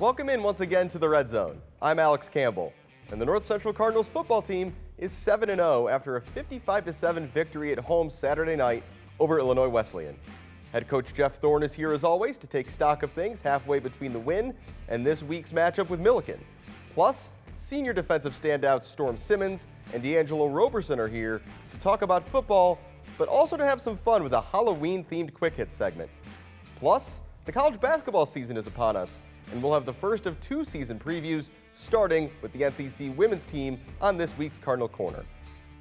Welcome in once again to the Red Zone. I'm Alex Campbell, and the North Central Cardinals football team is 7-0 after a 55-7 victory at home Saturday night over Illinois Wesleyan. Head coach Jeff Thorne is here as always to take stock of things halfway between the win and this week's matchup with Millikin. Plus, senior defensive standouts Storm Simmons and D'Angelo Roberson are here to talk about football, but also to have some fun with a Halloween-themed quick hit segment. Plus, the college basketball season is upon us, and we'll have the first of two season previews, starting with the NCC women's team on this week's Cardinal Corner.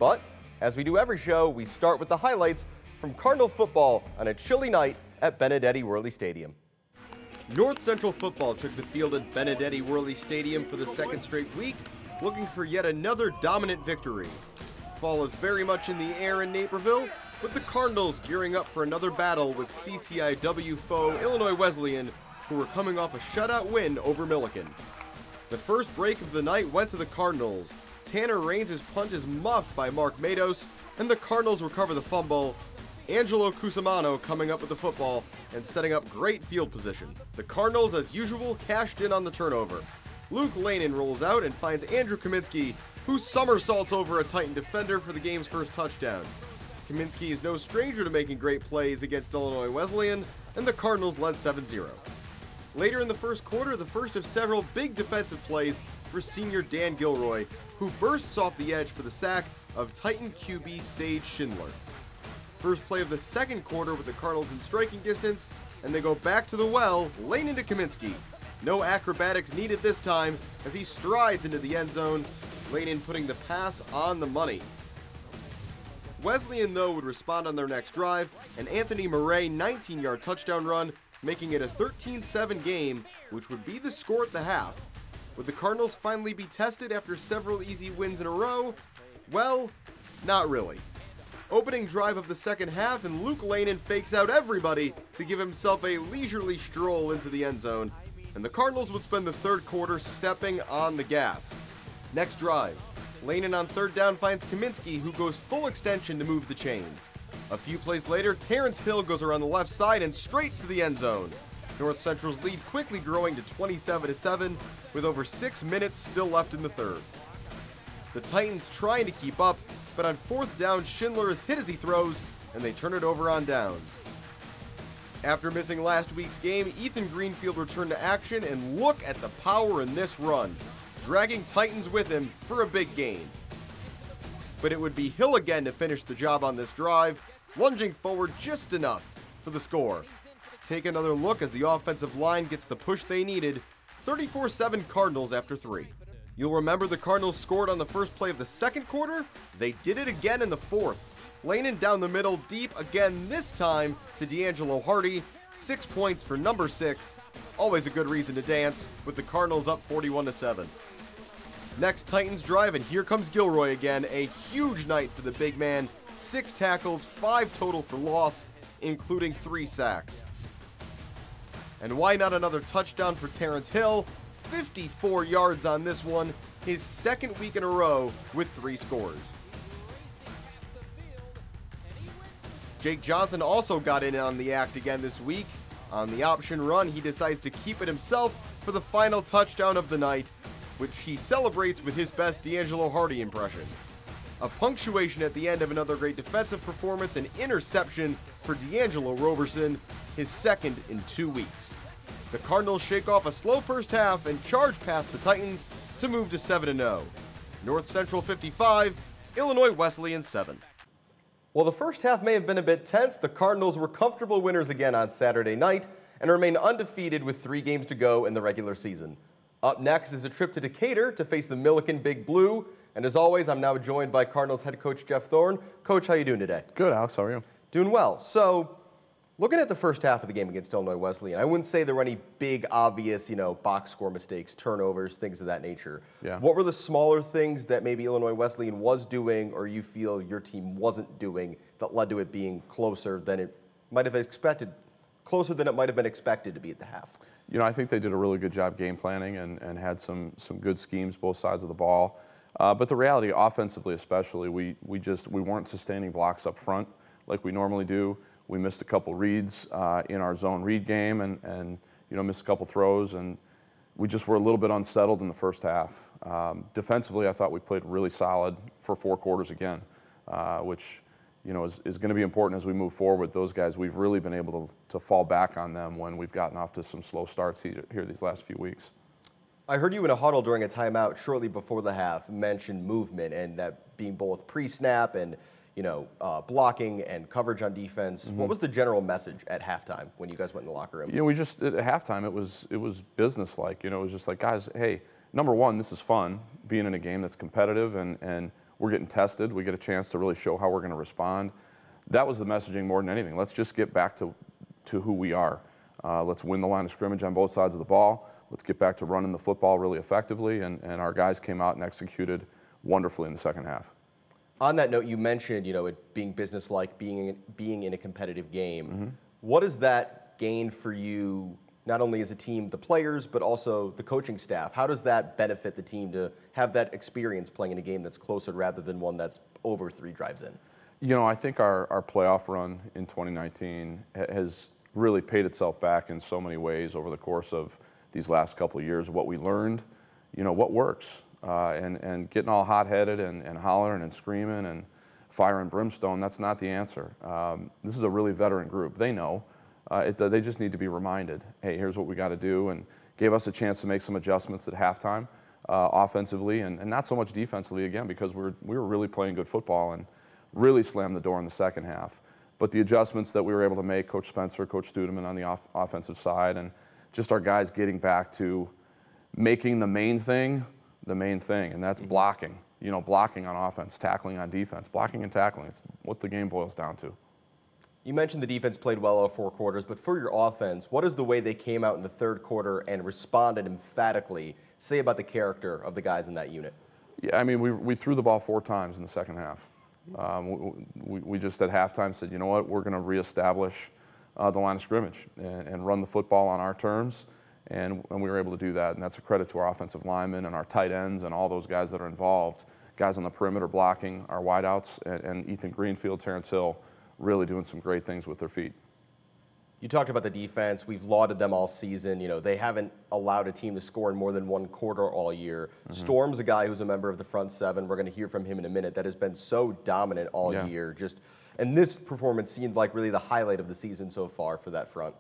But, as we do every show, we start with the highlights from Cardinal football on a chilly night at Benedetti Worley Stadium. North Central football took the field at Benedetti Worley Stadium for the second straight week, looking for yet another dominant victory. Fall is very much in the air in Naperville, with the Cardinals gearing up for another battle with CCIW foe Illinois Wesleyan, who were coming off a shutout win over Millikin. The first break of the night went to the Cardinals. Tanner Raines' punt is muffed by Mark Matos, and the Cardinals recover the fumble. Angelo Cusimano coming up with the football and setting up great field position. The Cardinals, as usual, cashed in on the turnover. Luke Lanin rolls out and finds Andrew Kaminsky, who somersaults over a Titan defender for the game's first touchdown. Kaminsky is no stranger to making great plays against Illinois Wesleyan, and the Cardinals led 7-0. Later in the first quarter, the first of several big defensive plays for senior Dan Gilroy, who bursts off the edge for the sack of Titan QB Sage Schindler. First play of the second quarter with the Cardinals in striking distance, and they go back to the well, lane into Kaminsky. No acrobatics needed this time as he strides into the end zone, Lanin putting the pass on the money. Wesleyan, though, would respond on their next drive, an Anthony Murray 19-yard touchdown run, making it a 13-7 game, which would be the score at the half. Would the Cardinals finally be tested after several easy wins in a row? Well, not really. Opening drive of the second half, and Luke Lanin fakes out everybody to give himself a leisurely stroll into the end zone, and the Cardinals would spend the third quarter stepping on the gas. Next drive, Lanin on third down finds Kaminsky, who goes full extension to move the chains. A few plays later, Terrence Hill goes around the left side and straight to the end zone. North Central's lead quickly growing to 27-7 with over 6 minutes still left in the third. The Titans trying to keep up, but on fourth down, Schindler is hit as he throws, and they turn it over on downs. After missing last week's game, Ethan Greenfield returned to action, and look at the power in this run, dragging Titans with him for a big gain. But it would be Hill again to finish the job on this drive, lunging forward just enough for the score. Take another look as the offensive line gets the push they needed, 34-7 Cardinals after 3. You'll remember the Cardinals scored on the first play of the second quarter. They did it again in the fourth. Lanin down the middle, deep again this time to D'Angelo Hardy. 6 points for number 6. Always a good reason to dance, with the Cardinals up 41-7. Next Titans drive, and here comes Gilroy again. A huge night for the big man. 6 tackles, 5 total for loss, including 3 sacks. And why not another touchdown for Terrence Hill? 54 yards on this one, his second week in a row with 3 scores. Jake Johnson also got in on the act again this week. On the option run, he decides to keep it himself for the final touchdown of the night, which he celebrates with his best D'Angelo Hardy impression. A punctuation at the end of another great defensive performance, an interception for D'Angelo Roberson, his second in 2 weeks. The Cardinals shake off a slow first half and charge past the Titans to move to 7-0. North Central 55, Illinois Wesleyan 7. While the first half may have been a bit tense, the Cardinals were comfortable winners again on Saturday night and remain undefeated with 3 games to go in the regular season. Up next is a trip to Decatur to face the Millikin Big Blue. And as always, I'm now joined by Cardinals head coach Jeff Thorne. Coach, how you doing today? Good, Alex. How are you? Doing well. So, looking at the first half of the game against Illinois Wesleyan, I wouldn't say there were any big, obvious, box score mistakes, turnovers, things of that nature. Yeah. What were the smaller things that maybe Illinois Wesleyan was doing or you feel your team wasn't doing that led to it being closer than it might have expected, closer than it might have been expected to be at the half? I think they did a really good job game planning and had some good schemes both sides of the ball. But the reality, offensively especially, we weren't sustaining blocks up front like we normally do. We missed a couple reads in our zone read game and missed a couple throws, and we just were a little bit unsettled in the first half. Defensively, I thought we played really solid for 4 quarters again, which is going to be important as we move forward with those guys. We've really been able to fall back on them when we've gotten off to some slow starts here these last few weeks. I heard you in a huddle during a timeout shortly before the half mention movement, and that being both pre-snap and blocking and coverage on defense. What was the general message at halftime when you guys went in the locker room? We just at halftime it was business-like. It was just like, guys, hey, number one, this is fun being in a game that's competitive and we're getting tested. We get a chance to really show how we're going to respond. That was the messaging more than anything. Let's just get back to who we are. Let's win the line of scrimmage on both sides of the ball. Let's get back to running the football really effectively, and our guys came out and executed wonderfully in the second half. On that note, you mentioned it being businesslike, being in a competitive game. What does that gain for you, not only as a team, the players, but also the coaching staff? How does that benefit the team to have that experience playing in a game that's closer rather than one that's over 3 drives in? I think our playoff run in 2019 has really paid itself back in so many ways over the course of these last couple of years. What we learned, what works, and getting all hot-headed and hollering and screaming and fire and brimstone, that's not the answer. This is a really veteran group. They know. They just need to be reminded, hey, here's what we got to do, and gave us a chance to make some adjustments at halftime offensively and not so much defensively, again, because we were really playing good football and really slammed the door in the second half. But the adjustments that we were able to make, Coach Spencer, Coach Studeman on the offensive side, and just our guys getting back to making the main thing, and that's blocking. Blocking on offense, tackling on defense. Blocking and tackling, it's what the game boils down to. You mentioned the defense played well over 4 quarters, but for your offense, what is the way they came out in the 3rd quarter and responded emphatically say about the character of the guys in that unit? Yeah, I mean, we threw the ball 4 times in the second half. We just at halftime said, you know what, we're going to reestablish the line of scrimmage and run the football on our terms, and we were able to do that, and that's a credit to our offensive linemen and our tight ends and all those guys that are involved, guys on the perimeter blocking, our wideouts, and Ethan Greenfield, Terrence Hill, really doing some great things with their feet. You talked about the defense. We've lauded them all season. They haven't allowed a team to score in more than 1 quarter all year. Storm's a guy who's a member of the front 7. We're going to hear from him in a minute. That has been so dominant all year. And this performance seemed like really the highlight of the season so far for that front.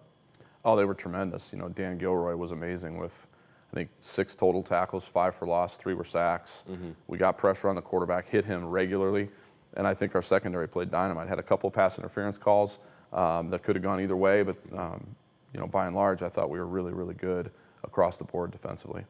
Oh, they were tremendous. Dan Gilroy was amazing with, I think, 6 total tackles, 5 for loss, 3 were sacks. We got pressure on the quarterback, hit him regularly, and I think our secondary played dynamite. Had a couple pass interference calls that could have gone either way, but by and large, I thought we were really, really good across the board defensively.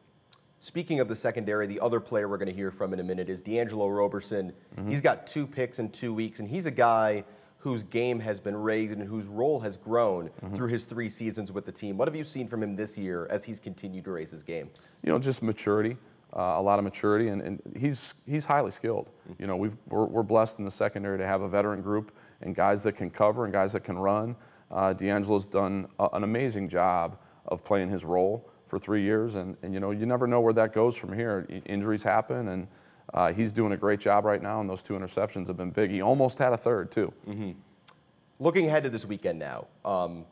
Speaking of the secondary, the other player we're going to hear from in a minute is D'Angelo Roberson. He's got 2 picks in 2 weeks, and he's a guy whose game has been raised and whose role has grown through his 3 seasons with the team. What have you seen from him this year as he's continued to raise his game? Just maturity, a lot of maturity, and he's highly skilled. We're blessed in the secondary to have a veteran group and guys that can cover and guys that can run. D'Angelo's done an amazing job of playing his role for 3 years, and you never know where that goes from here. Injuries happen, and he's doing a great job right now, and those 2 interceptions have been big. He almost had a 3rd, too. Looking ahead to this weekend now,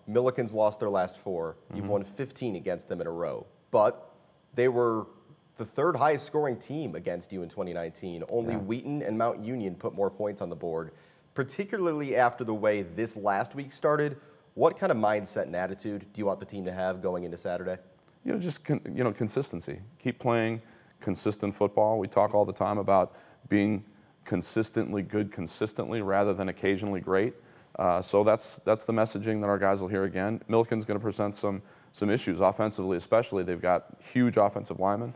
Milliken's lost their last 4. You've won 15 against them in a row, but they were the 3rd highest scoring team against you in 2019. Only Wheaton and Mount Union put more points on the board, particularly after the way this last week started. What kind of mindset and attitude do you want the team to have going into Saturday? Consistency. Keep playing consistent football. We talk all the time about being consistently good consistently rather than occasionally great. So that's the messaging that our guys will hear again. Milliken's going to present some issues offensively, especially. They've got huge offensive linemen.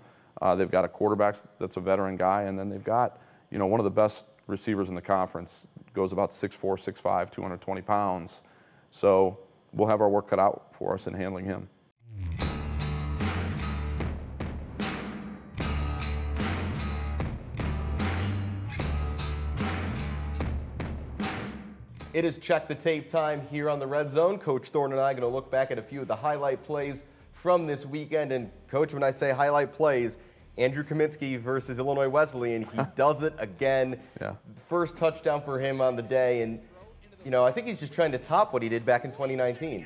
They've got a quarterback that's a veteran guy, and then they've got one of the best receivers in the conference. Goes about 6'4", 6'5", 220 pounds. So we'll have our work cut out for us in handling him. It is check the tape time here on the Red Zone. Coach Thorne and I are going to look back at a few of the highlight plays from this weekend. And Coach, when I say highlight plays, Andrew Kaminsky versus Illinois Wesleyan, he does it again. First touchdown for him on the day, and I think he's just trying to top what he did back in 2019.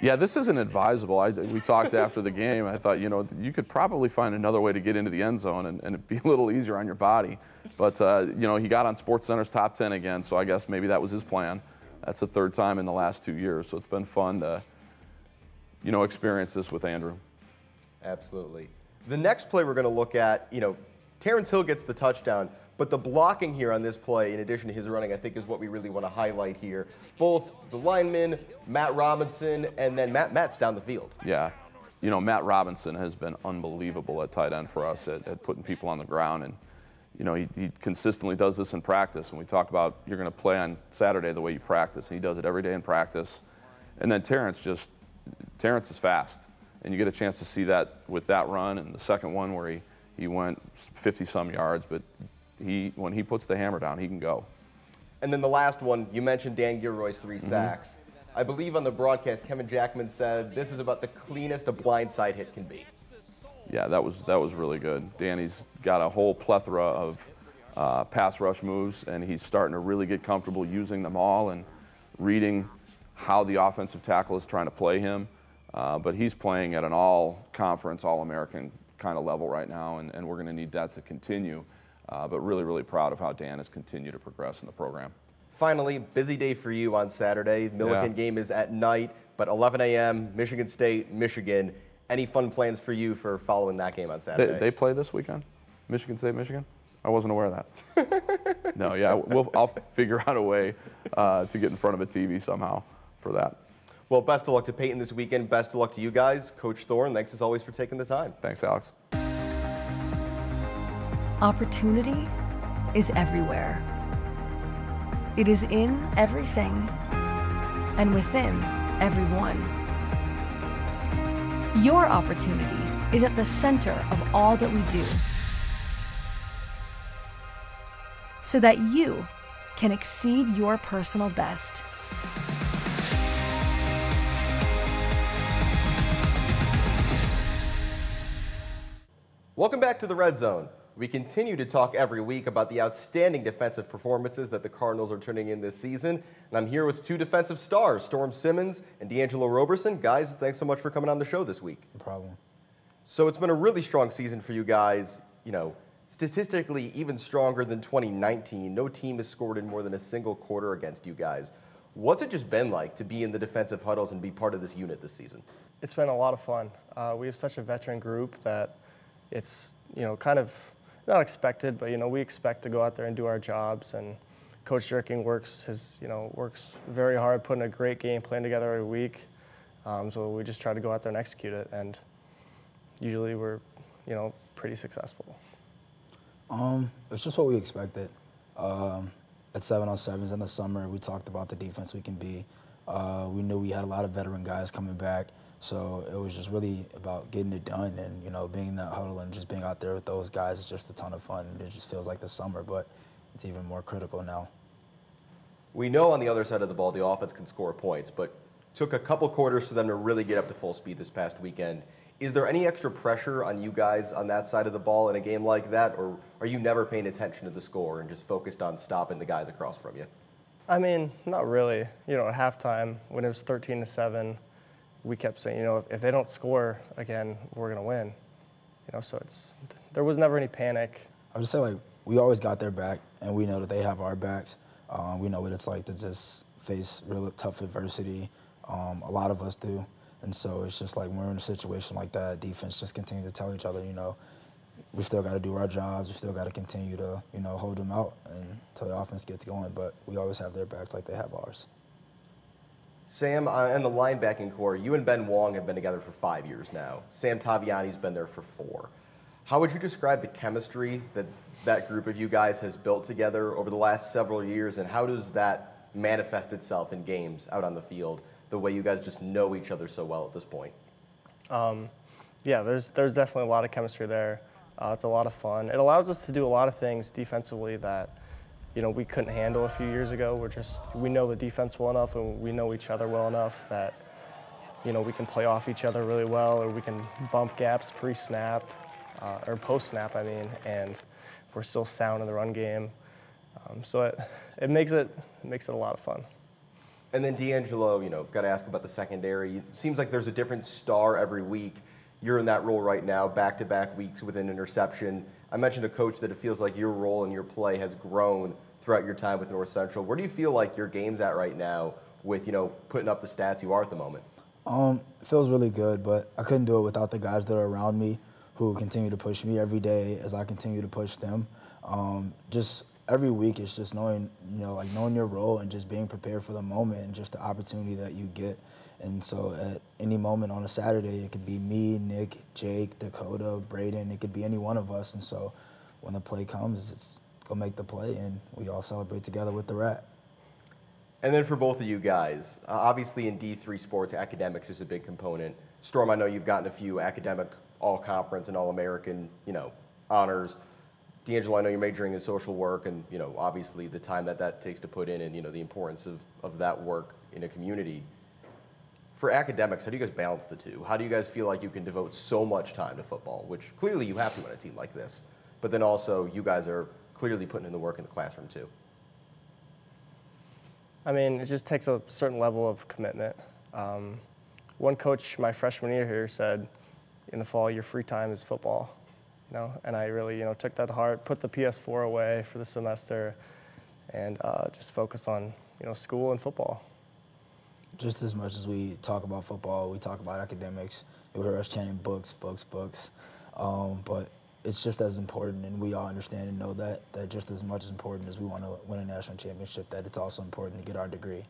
Yeah, this isn't advisable. We talked after the game. I thought, you could probably find another way to get into the end zone and it'd be a little easier on your body. But, he got on SportsCenter's top 10 again, so I guess maybe that was his plan. That's the third time in the last 2 years, so it's been fun to, experience this with Andrew. Absolutely. The next play we're going to look at, Terrence Hill gets the touchdown, but the blocking here on this play, in addition to his running, I think is what we really want to highlight here. Both the lineman, Matt Robinson, and then Matt's down the field. Yeah. Matt Robinson has been unbelievable at tight end for us at putting people on the ground. And, he consistently does this in practice. And we talk about you're going to play on Saturday the way you practice. And he does it every day in practice. And then Terrence is fast. And you get a chance to see that with that run and the second one where he went 50-some yards. But when he puts the hammer down, he can go. And then the last one, you mentioned Dan Gilroy's 3 sacks. I believe on the broadcast, Kevin Jackman said this is about the cleanest a blindside hit can be. Yeah, that was really good. Danny's got a whole plethora of pass rush moves, and he's starting to really get comfortable using them all and reading how the offensive tackle is trying to play him. But he's playing at an all-conference, all-American kind of level right now, and we're going to need that to continue. But really, really proud of how Dan has continued to progress in the program. Finally, busy day for you on Saturday. Millikan game is at night, but 11 a.m., Michigan State, Michigan. Any fun plans for you for following that game on Saturday? They play this weekend? Michigan State, Michigan? I wasn't aware of that. No, yeah, I'll figure out a way to get in front of a TV somehow for that. Well, best of luck to Peyton this weekend. Best of luck to you guys. Coach Thorne, thanks as always for taking the time. Thanks, Alex. Opportunity is everywhere. It is in everything and within everyone. Your opportunity is at the center of all that we do, so that you can exceed your personal best. Welcome back to the Red Zone. We continue to talk every week about the outstanding defensive performances that the Cardinals are turning in this season. And I'm here with 2 defensive stars, Storm Simmons and D'Angelo Roberson. Guys, thanks so much for coming on the show this week. No problem. So it's been a really strong season for you guys. Statistically even stronger than 2019. No team has scored in more than a single quarter against you guys. What's it just been like to be in the defensive huddles and be part of this unit this season? It's been a lot of fun. We have such a veteran group that it's, kind of not expected, but, we expect to go out there and do our jobs. And Coach Jerking works very hard, putting a great game plan together every week. So we just try to go out there and execute it. And usually we're, pretty successful. It's just what we expected. At 7-on-7s in the summer, we talked about the defense we can be. We knew we had a lot of veteran guys coming back. So it was just really about getting it done and, being in that huddle and just being out there with those guys is just a ton of fun. It just feels like the summer, but it's even more critical now. We know on the other side of the ball the offense can score points, but took a couple quarters for them to really get up to full speed this past weekend. Is there any extra pressure on you guys on that side of the ball in a game like that, or are you never paying attention to the score and just focused on stopping the guys across from you? I mean, not really. At halftime, when it was 13-7, we kept saying, if they don't score again, we're going to win. So there was never any panic. I would just say, we always got their back, and we know that they have our backs. We know what it's like to just face real tough adversity. A lot of us do. And so it's just like when we're in a situation like that, defense just continue to tell each other, we still got to do our jobs. We still got to continue to, hold them out until the offense gets going. But we always have their backs like they have ours. Sam, and the linebacking core, you and Ben Wong have been together for 5 years now. Sam Taviani's been there for 4. How would you describe the chemistry that that group of you guys has built together over the last several years, and how does that manifest itself in games out on the field, the way you guys just know each other so well at this point? Yeah, there's definitely a lot of chemistry there. It's a lot of fun. It allows us to do a lot of things defensively that we couldn't handle a few years ago. We know the defense well enough and we know each other well enough that, we can play off each other really well, or we can bump gaps pre-snap, or post-snap, and we're still sound in the run game. So it makes it a lot of fun. And then D'Angelo, got to ask about the secondary. It seems like there's a different star every week. You're in that role right now, back-to-back weeks with an interception. I mentioned to Coach that it feels like your role and your play has grown throughout your time with North Central. Where do you feel like your game's at right now with, putting up the stats you are at the moment? It feels really good, but I couldn't do it without the guys that are around me who continue to push me every day as I continue to push them. Just every week, it's just knowing, knowing your role and just being prepared for the moment and just the opportunity that you get. And so at any moment on a Saturday, it could be me, Nick, Jake, Dakota, Braden. It could be any one of us. And so when the play comes, it's go make the play, and we all celebrate together with the Rat. And then for both of you guys, obviously in D3 sports, academics is a big component. Storm, I know you've gotten a few academic all-conference and all-American, honors. D'Angelo, I know you're majoring in social work and, obviously the time that takes to put in and, the importance of that work in a community. For academics, how do you guys balance the two? How do you guys feel like you can devote so much time to football, which clearly you have to on a team like this, but then also you guys are clearly putting in the work in the classroom too? I mean, it just takes a certain level of commitment. One coach my freshman year here said, in the fall, your free time is football, and I really, took that to heart, put the PS4 away for the semester, and just focus on, school and football. Just as much as we talk about football, we talk about academics. You hear us chanting books, books, books. But it's just as important, and we all understand and know that just as much as important as we want to win a national championship, that it's also important to get our degree.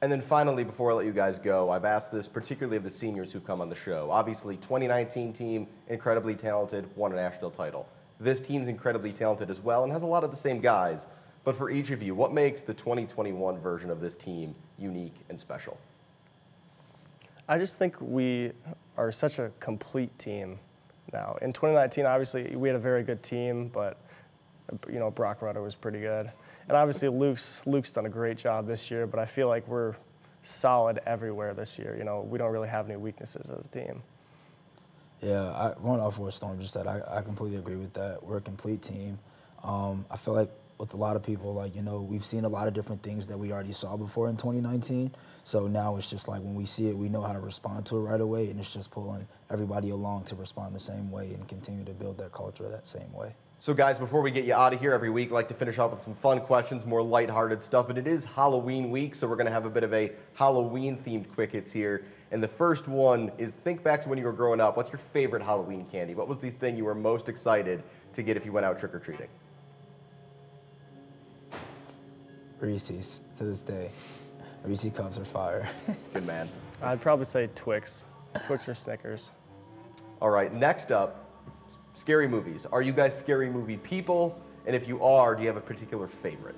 And then finally, before I let you guys go, I've asked this particularly of the seniors who've come on the show. Obviously, 2019 team, incredibly talented, won a national title. This team's incredibly talented as well and has a lot of the same guys. But for each of you, what makes the 2021 version of this team unique and special? I just think we are such a complete team now. In 2019, obviously, we had a very good team, but, Brock Rutter was pretty good. And obviously, Luke's done a great job this year, but I feel like we're solid everywhere this year. We don't really have any weaknesses as a team. Yeah, going off what Storm just said, I completely agree with that. We're a complete team. I feel like with a lot of people, we've seen a lot of different things that we already saw before in 2019. So now it's just like when we see it, we know how to respond to it right away, and it's just pulling everybody along to respond the same way and continue to build that culture that same way. So guys, before we get you out of here every week, I'd like to finish off with some fun questions, more lighthearted stuff. And it is Halloween week, so we're going to have a bit of a Halloween-themed quick hits here. And the first one is, think back to when you were growing up. What's your favorite Halloween candy? What was the thing you were most excited to get if you went out trick-or-treating? Reese's, to this day. Reese's Cups are fire. Good man. I'd probably say Twix. Twix or Snickers. All right, next up, scary movies. Are you guys scary movie people? And if you are, do you have a particular favorite?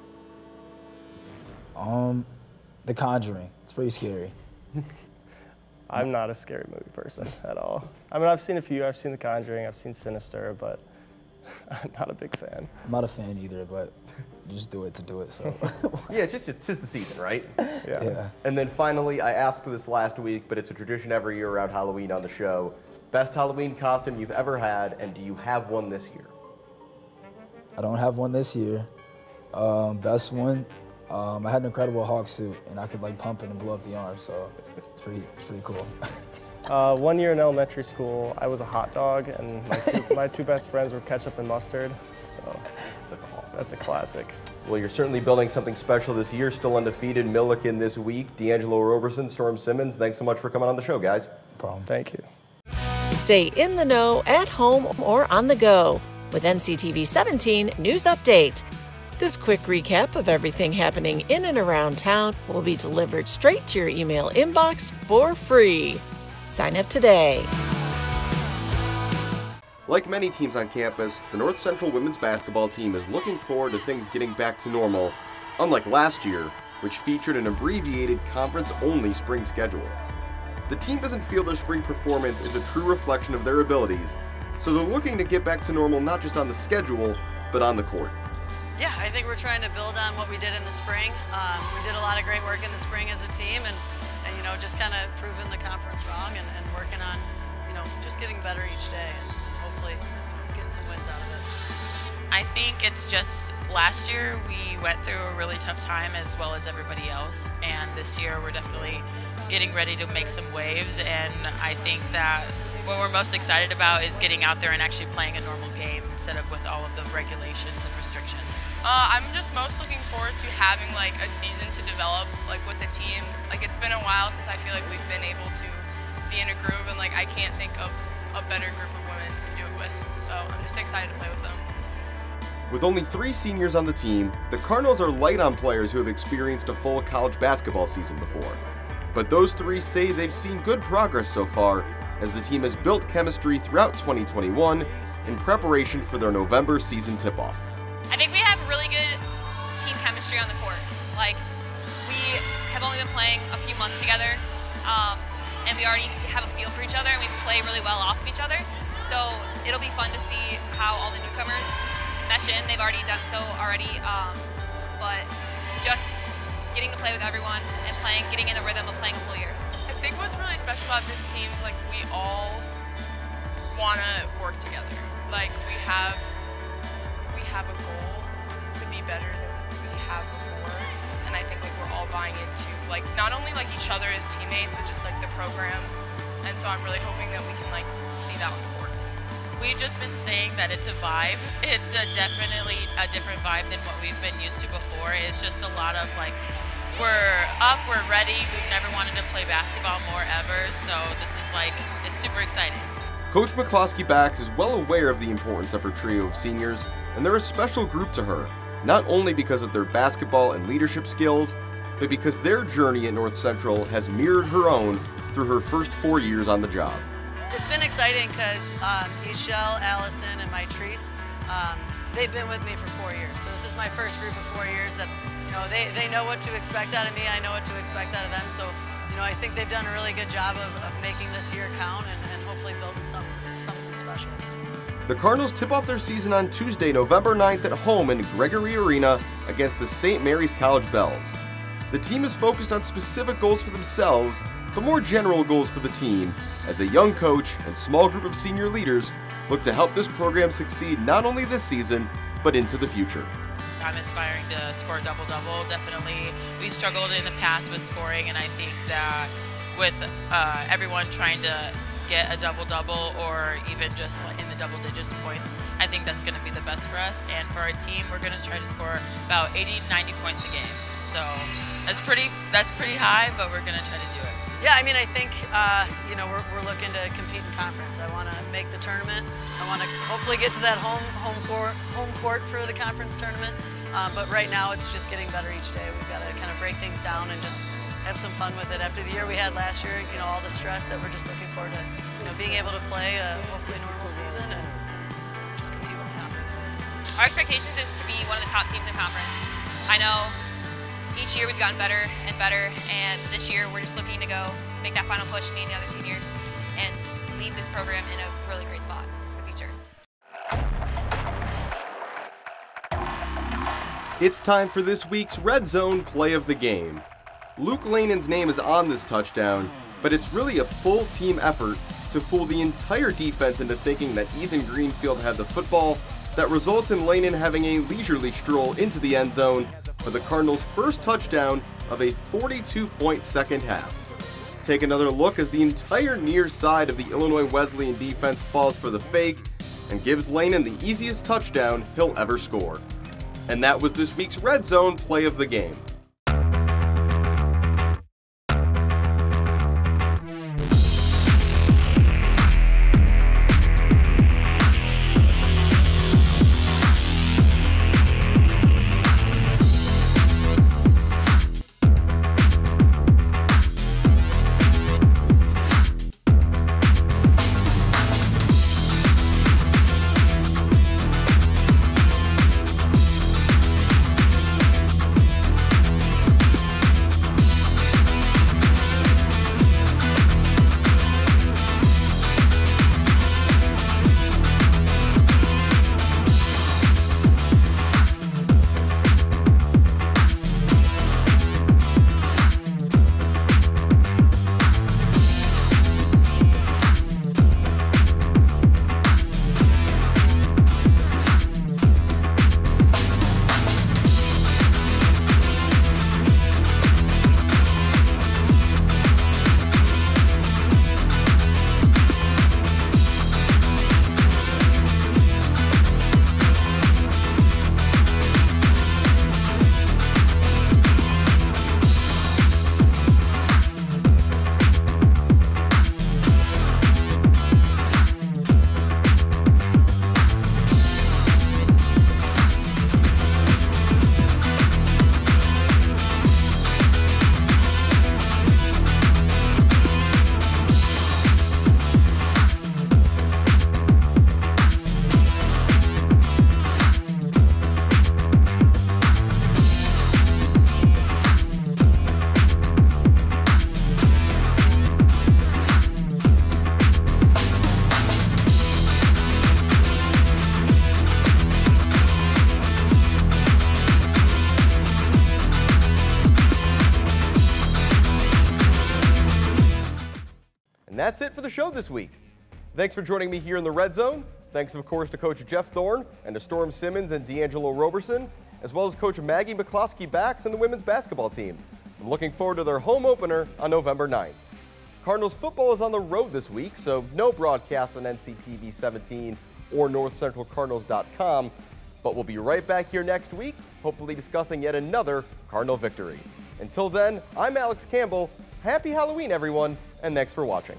The Conjuring. It's pretty scary. I'm not a scary movie person at all. I mean, I've seen a few. I've seen The Conjuring. I've seen Sinister, but I'm not a big fan. I'm not a fan either, but just do it to do it, so. Yeah, it's just the season, right? Yeah. And then finally, I asked this last week, but it's a tradition every year around Halloween on the show. Best Halloween costume you've ever had, and do you have one this year? I don't have one this year. Best one, I had an Incredible Hulk suit, and I could pump it and blow up the arm, so it's pretty cool. 1 year in elementary school, I was a hot dog, and my two best friends were ketchup and mustard. So That's awesome. that's a classic. Well, you're certainly building something special this year. Still undefeated, Milliken this week. D'Angelo Roberson, Storm Simmons, thanks so much for coming on the show, guys. No problem. Thank you. Stay in the know at home or on the go with NCTV 17 News Update. This quick recap of everything happening in and around town will be delivered straight to your email inbox for free. Sign up today. Like many teams on campus, the North Central women's basketball team is looking forward to things getting back to normal, unlike last year, which featured an abbreviated conference-only spring schedule. The team doesn't feel their spring performance is a true reflection of their abilities, so they're looking to get back to normal not just on the schedule, but on the court. Yeah, I think we're trying to build on what we did in the spring. We did a lot of great work in the spring as a team, and just kind of proving the conference wrong and working on, just getting better each day and hopefully getting some wins out of it. I think it's just last year we went through a really tough time as well as everybody else, and this year we're definitely getting ready to make some waves, and I think that what we're most excited about is getting out there and actually playing a normal game instead of with all of the regulations and restrictions. I'm just most looking forward to having like a season to develop like with a team. Like it's been a while since I feel like we've been able to be in a group, and like I can't think of a better group of women to do it with. So I'm just excited to play with them. With only 3 seniors on the team, the Cardinals are light on players who have experienced a full college basketball season before. But those 3 say they've seen good progress so far as the team has built chemistry throughout 2021 in preparation for their November season tip-off. I think we have really good team chemistry on the court. Like, we have only been playing a few months together, and we already have a feel for each other, and we play really well off of each other. So it'll be fun to see how all the newcomers mesh in. They've already done so already, but just getting to play with everyone and getting in the rhythm of playing a full year. I think what's really special about this team is like we all want to work together. Like we have a goal to be better than we have before, and I think like we're all buying into like not only like each other as teammates, but just like the program. And so I'm really hoping that we can like see that on the court. We've just been saying that it's a vibe. It's definitely a different vibe than what we've been used to before. It's just a lot of like, we're up, we're ready. We've never wanted to play basketball more ever, so this is like, it's super exciting. Coach McCloskey-Bax is well aware of the importance of her trio of seniors, and they're a special group to her, not only because of their basketball and leadership skills, but because their journey at North Central has mirrored her own through her first 4 years on the job. It's been exciting because Michelle, Allison, and Maitrice, they've been with me for 4 years. So this is my first group of 4 years that, you know, they know what to expect out of me. I know what to expect out of them. So, you know, I think they've done a really good job of making this year count and hopefully building something special. The Cardinals tip off their season on Tuesday, November 9th at home in Gregory Arena against the St. Mary's College Bells. The team is focused on specific goals for themselves, but more general goals for the team, as a young coach and small group of senior leaders look to help this program succeed not only this season, but into the future. I'm aspiring to score a double-double. Definitely, we struggled in the past with scoring, and I think that with everyone trying to get a double-double or even just in the double digits points, I think that's going to be the best for us. And for our team, we're going to try to score about 80-90 points a game. So that's pretty high, but we're going to try to do it. Yeah, I mean, I think, you know, we're looking to compete in conference. I want to make the tournament. I want to hopefully get to that home court for the conference tournament. But right now, it's just getting better each day. We've got to kind of break things down and just have some fun with it. After the year we had last year, you know, all the stress, that we're just looking forward to, you know, being able to play a hopefully normal season and just compete with the conference. Our expectations is to be one of the top teams in conference. I know each year we've gotten better and better, and this year we're just looking to go make that final push, me and the other seniors, and leave this program in a really great spot for the future. It's time for this week's Red Zone Play of the Game. Luke Lanon's name is on this touchdown, but it's really a full team effort to fool the entire defense into thinking that Ethan Greenfield had the football that results in Lanon having a leisurely stroll into the end zone for the Cardinals' first touchdown of a 42-point second half. Take another look as the entire near side of the Illinois Wesleyan defense falls for the fake and gives Lanon the easiest touchdown he'll ever score. And that was this week's Red Zone Play of the Game. that's it for the show this week. Thanks for joining me here in the Red Zone. Thanks, of course, to Coach Jeff Thorne and to Storm Simmons and D'Angelo Roberson, as well as Coach Maggie McCloskey-Backs and the women's basketball team. I'm looking forward to their home opener on November 9th. Cardinals football is on the road this week, so no broadcast on NCTV 17 or NorthCentralCardinals.com, but we'll be right back here next week, hopefully discussing yet another Cardinal victory. Until then, I'm Alex Campbell. Happy Halloween, everyone, and thanks for watching.